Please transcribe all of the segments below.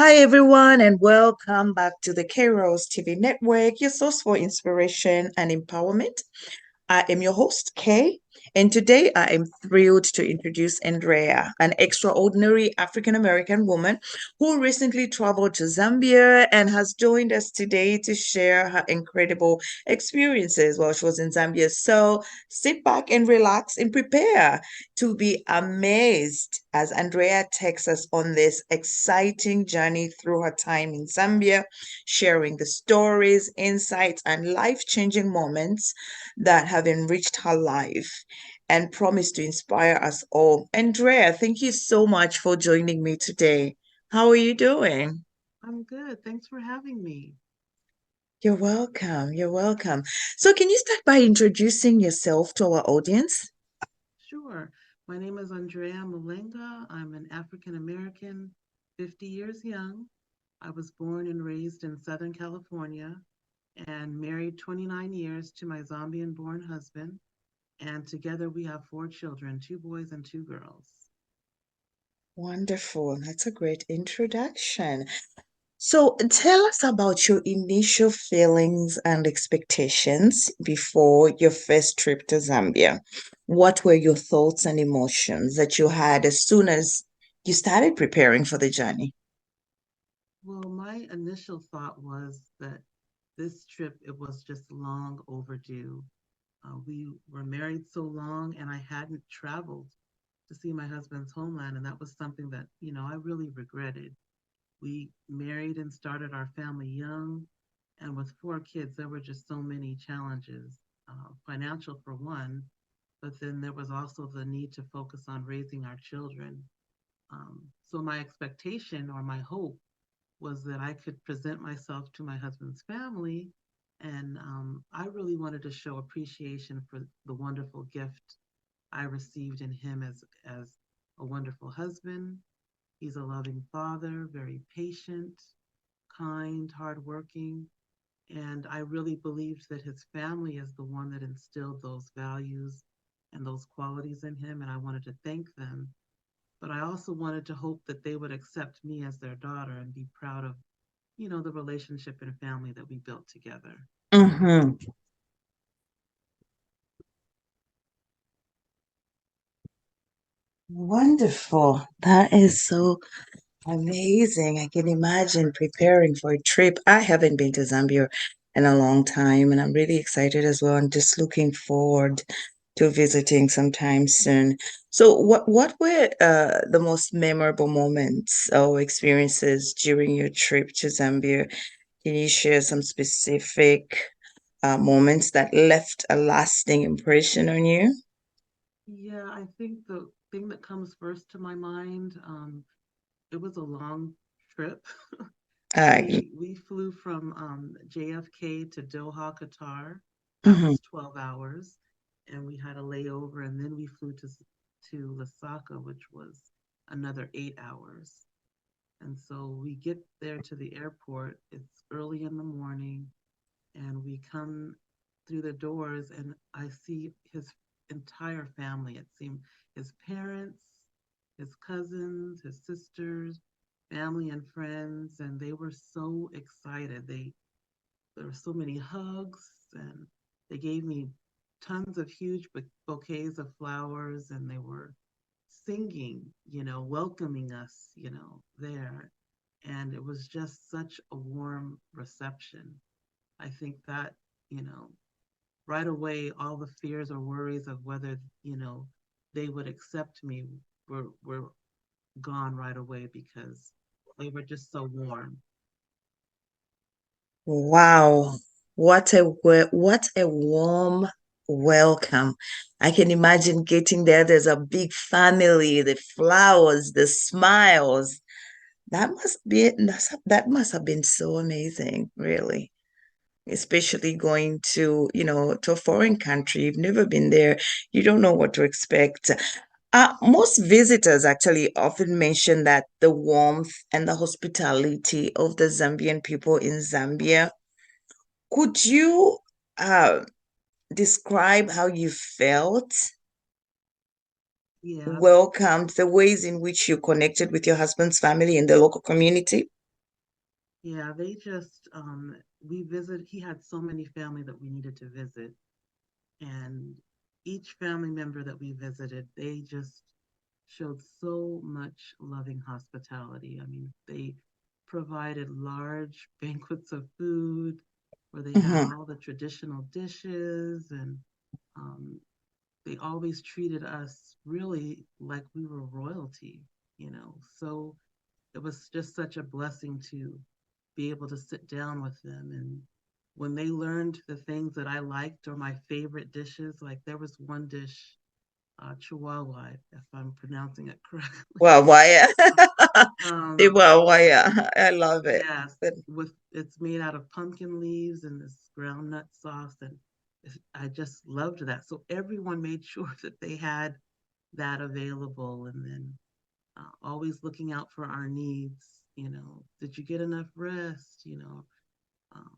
Hi, everyone, and welcome back to the Kairos TV network, your source for inspiration and empowerment. I am your host, Kay, and today I am thrilled to introduce Andrea, an extraordinary African American woman who recently traveled to Zambia and has joined us today to share her incredible experiences while she was in Zambia. So sit back and relax and prepare to be amazed as Andrea takes us on this exciting journey through her time in Zambia, sharing the stories, insights, and life changing moments that have enriched her life and promise to inspire us all. Andrea, thank you so much for joining me today. How are you doing? I'm good. Thanks for having me. You're welcome. You're welcome. So, can you start by introducing yourself to our audience? Sure. My name is Andrea Mulenga. I'm an African American, 50 years young. I was born and raised in Southern California and married 29 years to my Zambian born husband. And together we have four children, two boys and two girls. Wonderful. That's a great introduction. So, tell us about your initial feelings and expectations before your first trip to Zambia. What were your thoughts and emotions that you had as soon as you started preparing for the journey? Well, my initial thought was that this trip, it was just long overdue. We were married so long, and I hadn't traveled to see my husband's homeland, and that was something that I really regretted. We married and started our family young, and with four kids, there were just so many challenges, financial for one, but then there was also the need to focus on raising our children. So my expectation or my hope was that I could present myself to my husband's family. And I really wanted to show appreciation for the wonderful gift I received in him as a wonderful husband. He's a loving father, very patient, kind, hardworking. And I really believed that his family is the one that instilled those values and those qualities in him. And I wanted to thank them. But I also wanted to hope that they would accept me as their daughter and be proud of the relationship and family that we built together. Mm-hmm. Wonderful. That is so amazing. I can imagine preparing for a trip. I haven't been to Zambia in a long time, and I'm really excited as well. I'm just looking forward to visiting sometime soon. So, what were the most memorable moments or experiences during your trip to Zambia? Can you share some specific moments that left a lasting impression on you? Yeah, I think the thing that comes first to my mind, it was a long trip. Uh, We flew from JFK to Doha, Qatar. That mhm. was 12 hours, and we had a layover, and then we flew to Lasaka, which was another 8 hours. And so we get there to the airport. It's early in the morning, and we come through the doors, and I see his entire family. It seemed his parents, his cousins, his sisters, family and friends, and they were so excited. There were so many hugs, and they gave me tons of huge bouquets of flowers, and they were singing, welcoming us, there. And it was just such a warm reception. I think that, you know, right away, all the fears or worries of whether, they would accept me were gone right away because they were just so warm. Wow, what a warm welcome. I can imagine getting there. There's a big family, the flowers, the smiles. That must have been so amazing, really. Especially going to, to a foreign country. You've never been there. You don't know what to expect. Most visitors actually often mention that the warmth and the hospitality of the Zambian people in Zambia. Could you uh, describe how you felt Yeah, welcomed, the ways in which you connected with your husband's family in the local community? Yeah, they just we visit he had so many family that we needed to visit, and each family member that we visited, they just showed so much loving hospitality. I mean, they provided large banquets of food where they had Hmm. all the traditional dishes, and um, they always treated us really like we were royalty, you know. So it was just such a blessing to be able to sit down with them. And when they learned the things that I liked or my favorite dishes, like there was one dish, Chihuahua, if I'm pronouncing it correctly. Wow, why? The Um, wow, why? I love it. yes, But with it's made out of pumpkin leaves and this ground nut sauce, and I just loved that. So everyone made sure that they had that available, and then always looking out for our needs. You know, did you get enough rest? You know, um,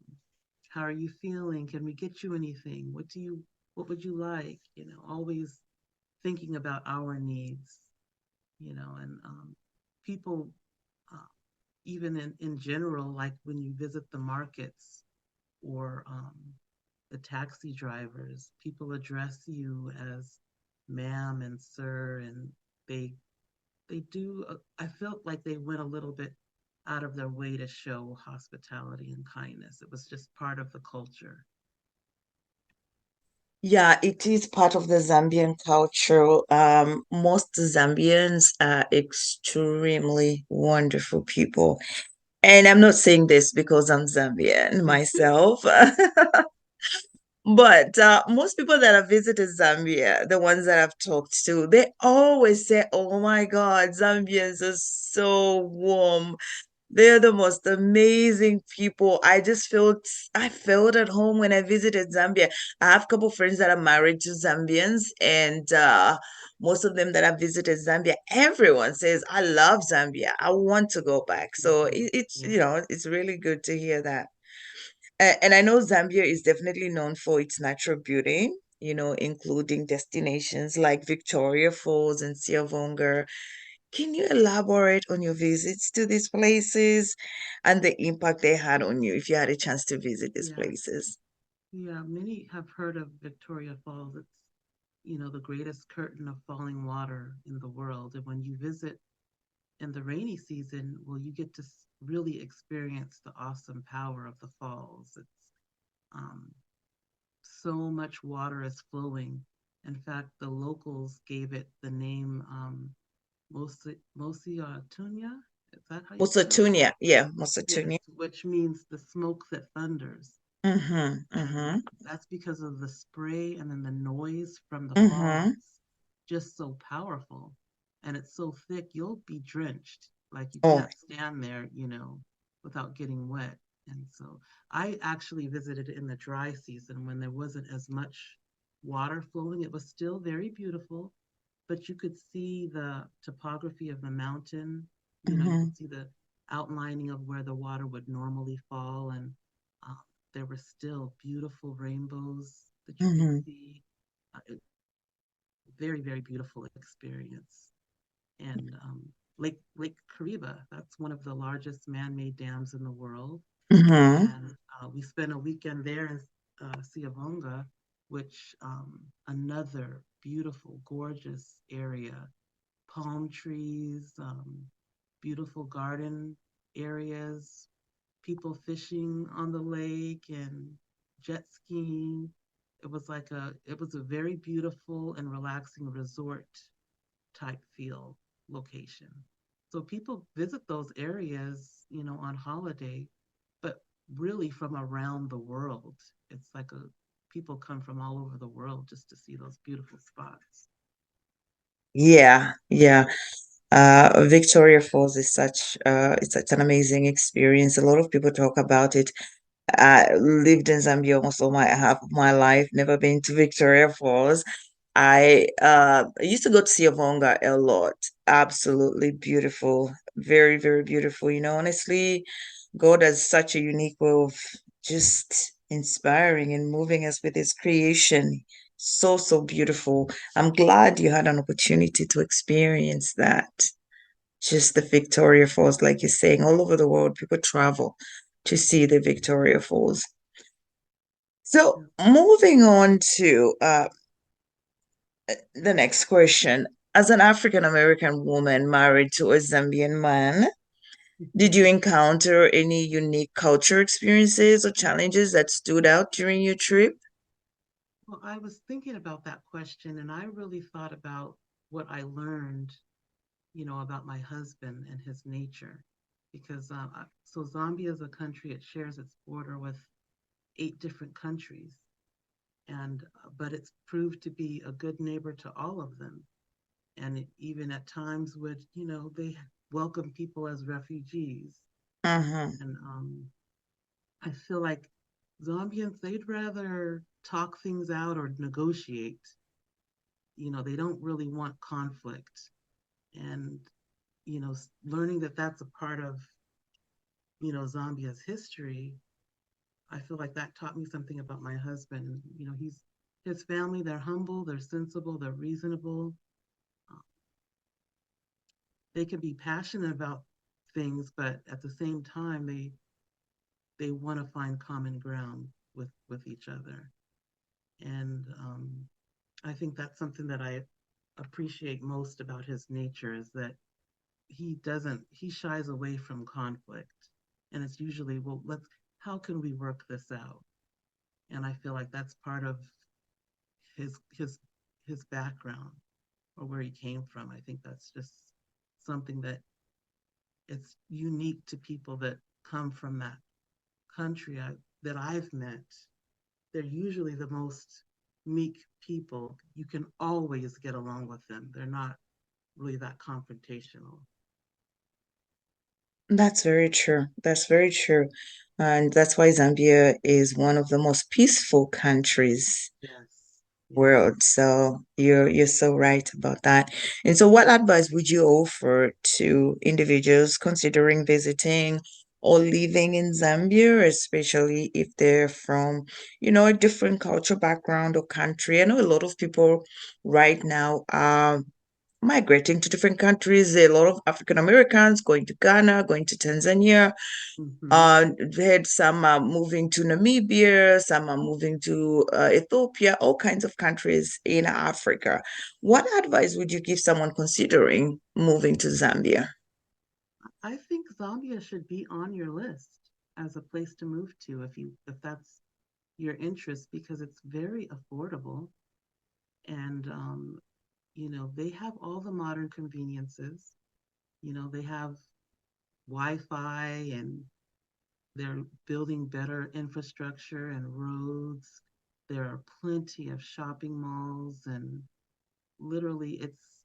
how are you feeling? Can we get you anything? What would you like? You know, always thinking about our needs. You know, and people, uh, even in general, like when you visit the markets or the taxi drivers, people address you as ma'am and sir, and they they do I felt like they went a little bit out of their way to show hospitality and kindness. It was just part of the culture. yeah, it is part of the Zambian culture. Most Zambians are extremely wonderful people. And I'm not saying this because I'm Zambian myself. But most people that have visited Zambia, the ones that I've talked to, they always say, "Oh my God, Zambians are so warm. They're the most amazing people." I felt at home when I visited Zambia. I have a couple friends that are married to Zambians, and most of them that have visited Zambia, everyone says, "I love Zambia. I want to go back." So Hmm. it's Yeah, it's really good to hear that. And I know Zambia is definitely known for its natural beauty, including destinations like Victoria Falls and Siavonga. Can you elaborate on your visits to these places and the impact they had on you if you had a chance to visit these yeah, places? yeah. Many have heard of Victoria Falls. It's, you know, the greatest curtain of falling water in the world. And when you visit in the rainy season, well, you get to really experience the awesome power of the falls. It's um, so much water is flowing. In fact, the locals gave it the name Tunya. Is that how you pronounce it? Musatunia, yeah, Yes, Musatunia. which means the smoke that thunders. Mm-hmm, And mm-hmm, that's because of the spray and then the noise from the mm-hmm. falls, just so powerful. And it's so thick, you'll be drenched. Like you Oh, can't stand there, you know, without getting wet. And so I actually visited in the dry season when there wasn't as much water flowing. It was still very beautiful, but you could see the topography of the mountain. You know, you mm-hmm, could see the outlining of where the water would normally fall, and uh, there were still beautiful rainbows that you could mm-hmm, see. Very, very beautiful experience. And Lake Kariba, that's one of the largest man-made dams in the world. mm-hmm, And we spent a weekend there in Siavonga, which another beautiful, gorgeous area, palm trees, beautiful garden areas, people fishing on the lake and jet skiing. It was a very beautiful and relaxing resort type feel location. So people visit those areas, you know, on holiday, but really from around the world. It's like a people come from all over the world just to see those beautiful spots. yeah, yeah. Victoria Falls is such an amazing experience. A lot of people talk about it. I lived in Zambia almost all my half of my life, never been to Victoria Falls. I used to go to Siavonga a lot. Absolutely beautiful. Very, very beautiful. Honestly, God has such a unique way of just inspiring and moving us with his creation. So, so beautiful. I'm glad you had an opportunity to experience that. Just the Victoria Falls, like you're saying, all over the world, people travel. to see the Victoria Falls. So Yeah. moving on to the next question. As an African American woman married to a Zambian man, did you encounter any unique culture experiences or challenges that stood out during your trip? Well, I was thinking about that question and I really thought about what I learned, about my husband and his nature. Because so Zambia is a country, it shares its border with 8 different countries. And but it's proved to be a good neighbor to all of them. And it even at times would, they welcome people as refugees. Uh-huh. And I feel like Zambians, they'd rather talk things out or negotiate. They don't really want conflict. And, learning that that's a part of, Zambia's history, I feel like that taught me something about my husband. His family, they're humble, they're sensible, they're reasonable. Uh, they can be passionate about things, but at the same time, they want to find common ground with each other. And I think that's something that I appreciate most about his nature is that he shies away from conflict. And it's usually, well, how can we work this out? And I feel like that's part of his his his background or where he came from. I think that's just something that it's unique to people that come from that country that I've met. They're usually the most meek people. You can always get along with them. They're not really that confrontational. That's very true. That's very true. And that's why Zambia is one of the most peaceful countries Yes, yes. world. So you're so right about that. And so what advice would you offer to individuals considering visiting or living in Zambia, especially if they're from, a different culture background or country? I know a lot of people right now are migrating to different countries. A lot of African Americans going to Ghana, going to Tanzania. Mm-hmm. We had some are moving to Namibia, some are moving to Ethiopia, all kinds of countries in Africa. What advice would you give someone considering moving to Zambia? I think Zambia should be on your list as a place to move to if that's your interest because it's very affordable and they have all the modern conveniences. They have Wi-Fi and they're building better infrastructure and roads. There are plenty of shopping malls and literally it's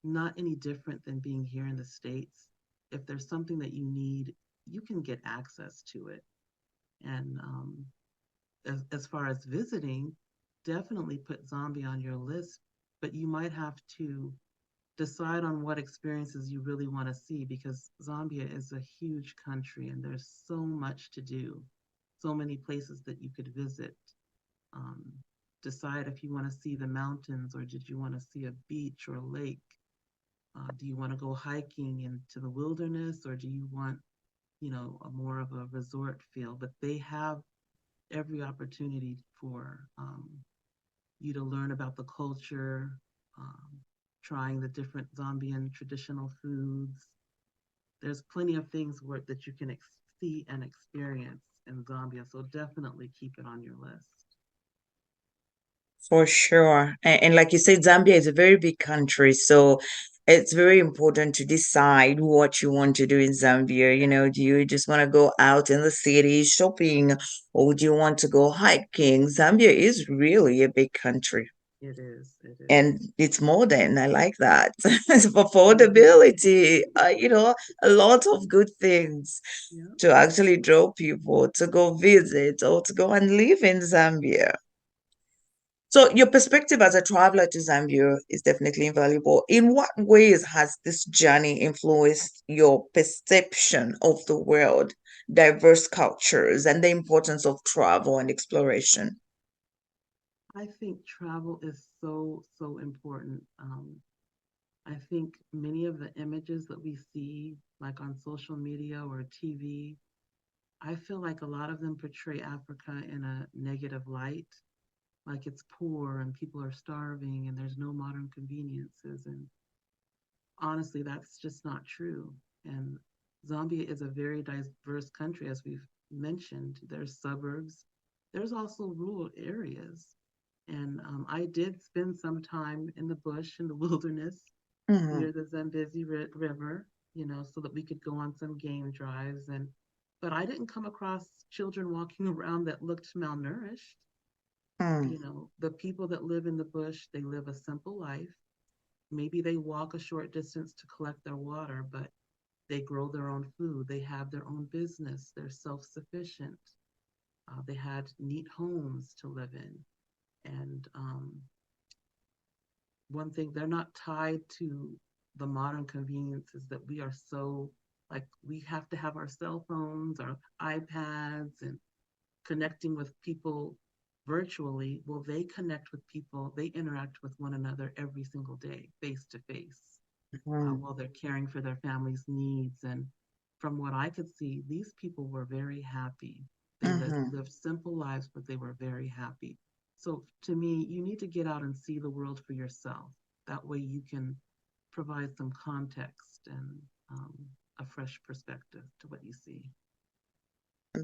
not any different than being here in the States. If there's something that you need, you can get access to it. And as far as visiting, definitely put Zambia on your list, but you might have to decide on what experiences you really want to see because Zambia is a huge country and there's so much to do, so many places that you could visit. Um, decide if you want to see the mountains or did you want to see a beach or lake. Do you want to go hiking into the wilderness or do you want, a more of a resort feel? But they have every opportunity for you to learn about the culture, um, trying the different Zambian traditional foods. There's plenty of things that you can see and experience in Zambia. So definitely keep it on your list. For sure. And like you said, Zambia is a very big country, so it's very important to decide what you want to do in Zambia. Do you just want to go out in the city shopping, or do you want to go hiking? Zambia is really a big country. It is. It is. And it's modern. I like that. For Mm-hmm. affordability, a lot of good things Yeah. to actually draw people to go visit or to go and live in Zambia. So your perspective as a traveler to Zambia is definitely invaluable. In what ways has this journey influenced your perception of the world, diverse cultures, and the importance of travel and exploration? I think travel is so, so important. I think many of the images that we see, like on social media or TV, I feel like a lot of them portray Africa in a negative light, like it's poor and people are starving and there's no modern conveniences. And honestly, that's just not true. And Zambia is a very diverse country, as we've mentioned. There's suburbs, there's also rural areas. And I did spend some time in the bush, in the wilderness, Mm, near the Zambezi River, so that we could go on some game drives. But I didn't come across children walking around that looked malnourished. mm, The people that live in the bush, they live a simple life. Maybe they walk a short distance to collect their water, but they grow their own food. They have their own business. They're self sufficient. They had neat homes to live in. And one thing, they're not tied to the modern conveniences that we are so, like, we have to have our cell phones, our iPads, and connecting with people virtually. Well, they connect with people, they interact with one another every single day, face to face, mm, while they're caring for their family's needs. And from what I could see, these people were very happy. They mhm. lived simple lives, but they were very happy. So to me, you need to get out and see the world for yourself. That way you can provide some context and a fresh perspective to what you see.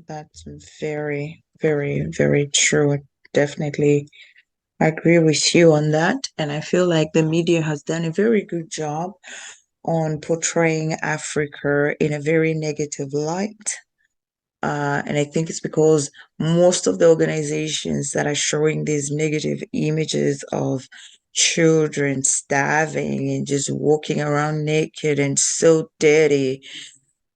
That's very, very, very true. Definitely agree with you on that. And I feel like the media has done a very good job on portraying Africa in a very negative light. And I think it's because most of the organizations that are showing these negative images of children starving and just walking around naked and so dirty,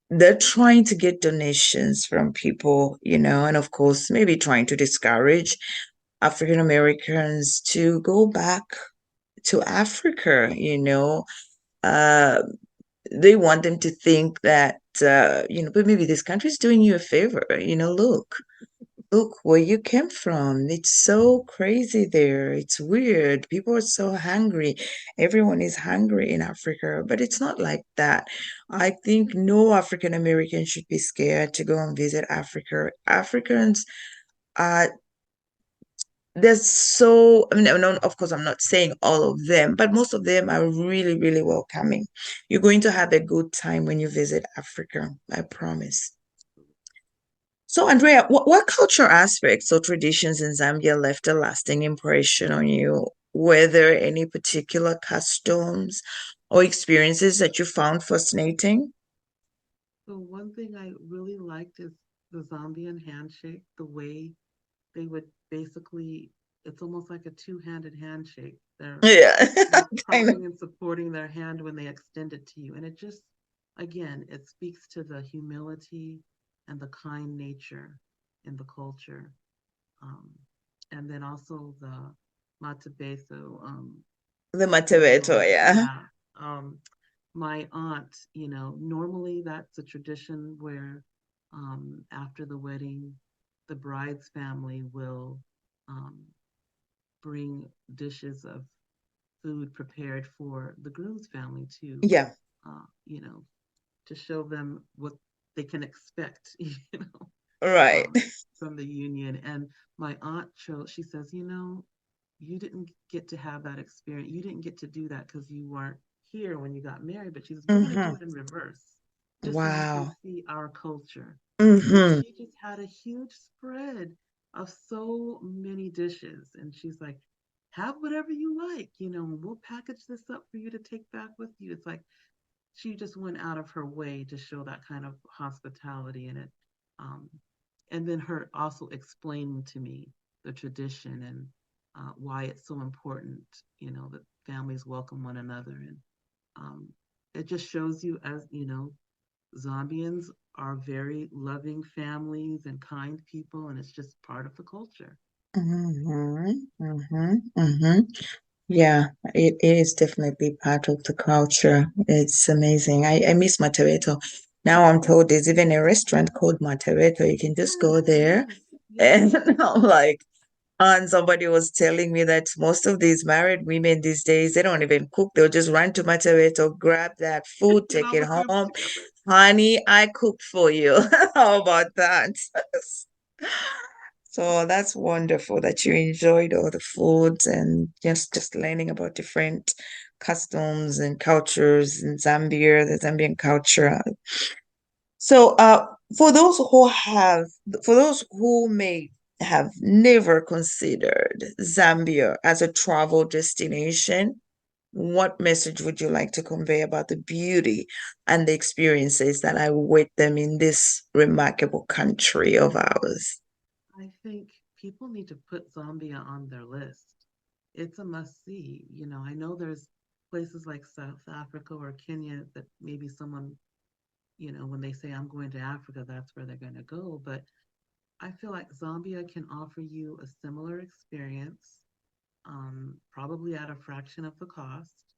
they're trying to get donations from people, and of course, maybe trying to discourage African Americans to go back to Africa. Uh, they want them to think that, but maybe this country's doing you a favor. Look where you came from. It's so crazy there. It's weird. People are so hungry. Everyone is hungry in Africa, but it's not like that. I think no African American should be scared to go and visit Africa. Africans are there's so, I mean, no, of course, I'm not saying all of them, but most of them are really, really welcoming. You're going to have a good time when you visit Africa, I promise. So, Andrea, what culture aspects or traditions in Zambia left a lasting impression on you? Were there any particular customs or experiences that you found fascinating? So one thing I really liked is the Zambian handshake, the way they would basically, it's almost like a two-handed handshake. Yeah, They're kind of. propping and supporting their hand when they extend it to you. And it just, again, it speaks to the humility and the kind nature in the culture. Um, and then also the matabeso, The burial. motivator, yeah. Yeah. Um, my aunt, normally that's a tradition where after the wedding, the bride's family will um, bring dishes of food prepared for the groom's family Yeah, uh, you know, to show them what they can expect, right. um, from the union. And my aunt chose, she says, you didn't get to have that experience. You didn't get to do that because you weren't here when you got married. But she says, we're going to do Hmm. it in reverse, just so you can Wow. see our culture. And Hmm. she just had a huge spread of so many dishes. And she's like, have whatever you like, and we'll package this up for you to take back with you. It's like she just went out of her way to show that kind of hospitality in it. Um, and then her also explaining to me the tradition and why it's so important, that families welcome one another. And um, it just shows you, as Zambians are very loving families and kind people, and it's just part of the culture. Hmm. Hmm. Hmm. Yeah, it is definitely part of the culture. It's amazing. I miss Matereto. Now I'm told there's even a restaurant called Matereto. You can just Yes, go there. yes, yes. And I'm like, and somebody was telling me that most of these married women these days, they don't even cook. They'll just run to Matereto, grab that food, Get take all it the groups home, together. Honey, I cook for you. How about that? So that's wonderful that you enjoyed all the foods and just learning about different customs and cultures in Zambia, the Zambian culture. So, for those who have, for those who may have never considered Zambia as a travel destination, what message would you like to convey about the beauty and the experiences that await them in this remarkable country of ours? I think people need to put Zambia on their list. It's a must see. I know there's places like South Africa or Kenya that maybe someone, when they say I'm going to Africa, that's where they're going to go. But I feel like Zambia can offer you a similar experience, probably at a fraction of the cost.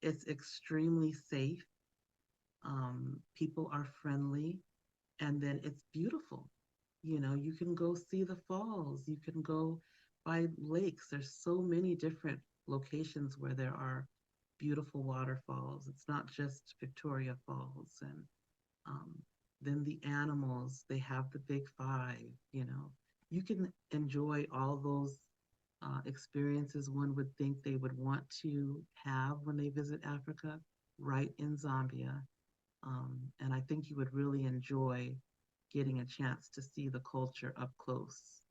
It's extremely safe. People are friendly, and then it's beautiful. You can go see the falls, you can go by lakes. There's so many different locations where there are beautiful waterfalls. It's not just Victoria Falls. And um, then the animals, they have the big five. You can enjoy all those experiences one would think they would want to have when they visit Africa right in Zambia. And I think you would really enjoy getting a chance to see the culture up close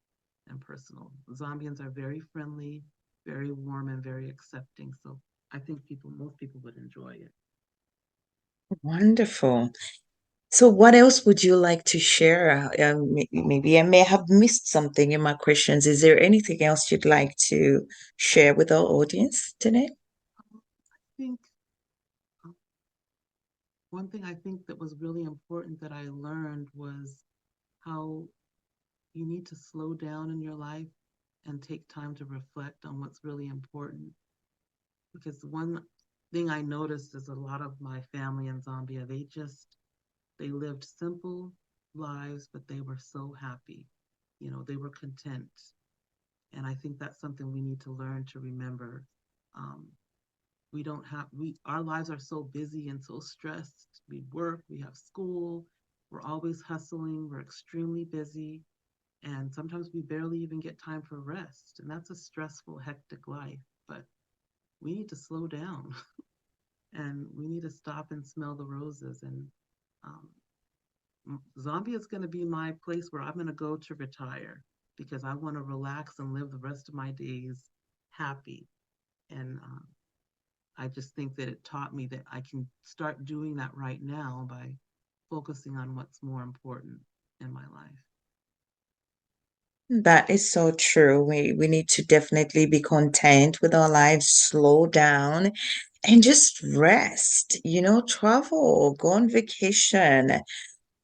and personal. Zambians are very friendly, very warm, and very accepting. So I think most people would enjoy it. Wonderful. So, what else would you like to share? Maybe I may have missed something in my questions. Is there anything else you'd like to share with our audience today? I think uh, one thing I think that was really important that I learned was how you need to slow down in your life and take time to reflect on what's really important. Because one thing I noticed is a lot of my family in Zambia, they lived simple lives, but they were so happy. They were content. And I think that's something we need to learn to remember. Um, we don't have we our lives are so busy and so stressed. We work, we have school, we're always hustling, we're extremely busy, and sometimes we barely even get time for rest. And that's a stressful, hectic life. But we need to slow down and we need to stop and smell the roses. And um, Zambia is going to be my place where I'm going to go to retire because I want to relax and live the rest of my days happy. And I just think that it taught me that I can start doing that right now by focusing on what's more important in my life. That is so true. We need to definitely be content with our lives, slow down, and just rest. Travel, go on vacation.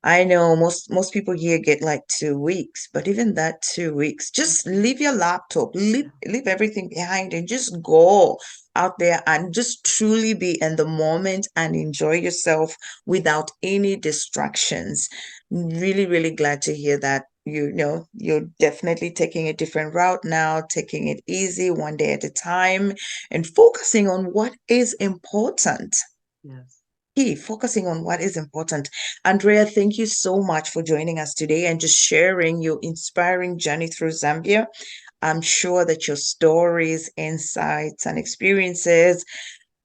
I know most people here get like 2 weeks, but even that 2 weeks, just Mm-hmm. leave your laptop, leave Yeah. leave everything behind and just go out there and just truly be in the moment and enjoy yourself without any distractions. Really, really glad to hear that. You're definitely taking a different route now, taking it easy one day at a time and focusing on what is important. Yes. Focusing on what is important. Andrea, thank you so much for joining us today and just sharing your inspiring journey through Zambia. I'm sure that your stories, insights, and experiences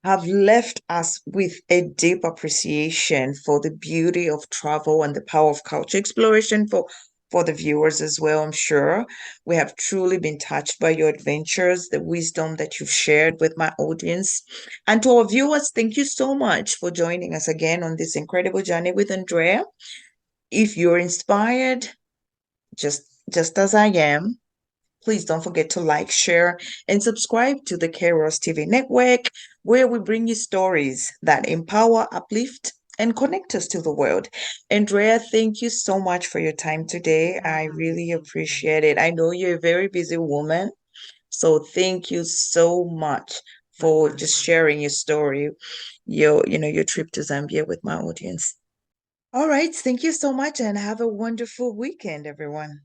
have left us with a deep appreciation for the beauty of travel and the power of culture exploration for the viewers as well. I'm sure we have truly been touched by your adventures, the wisdom that you've shared with my audience. And to our viewers, thank you so much for joining us again on this incredible journey with Andrea. If you're inspired, just just as I am, please don't forget to like, share, and subscribe to the Kairos TV network, where we bring you stories that empower, uplift, and connect us to the world. Andrea, thank you so much for your time today. Oh, I honey, really thank you. appreciate it. I know you're a very busy woman, so thank you so much My for just pleasure. sharing your story, your trip to Zambia with my audience. All right, thank you so much and have a wonderful weekend, everyone.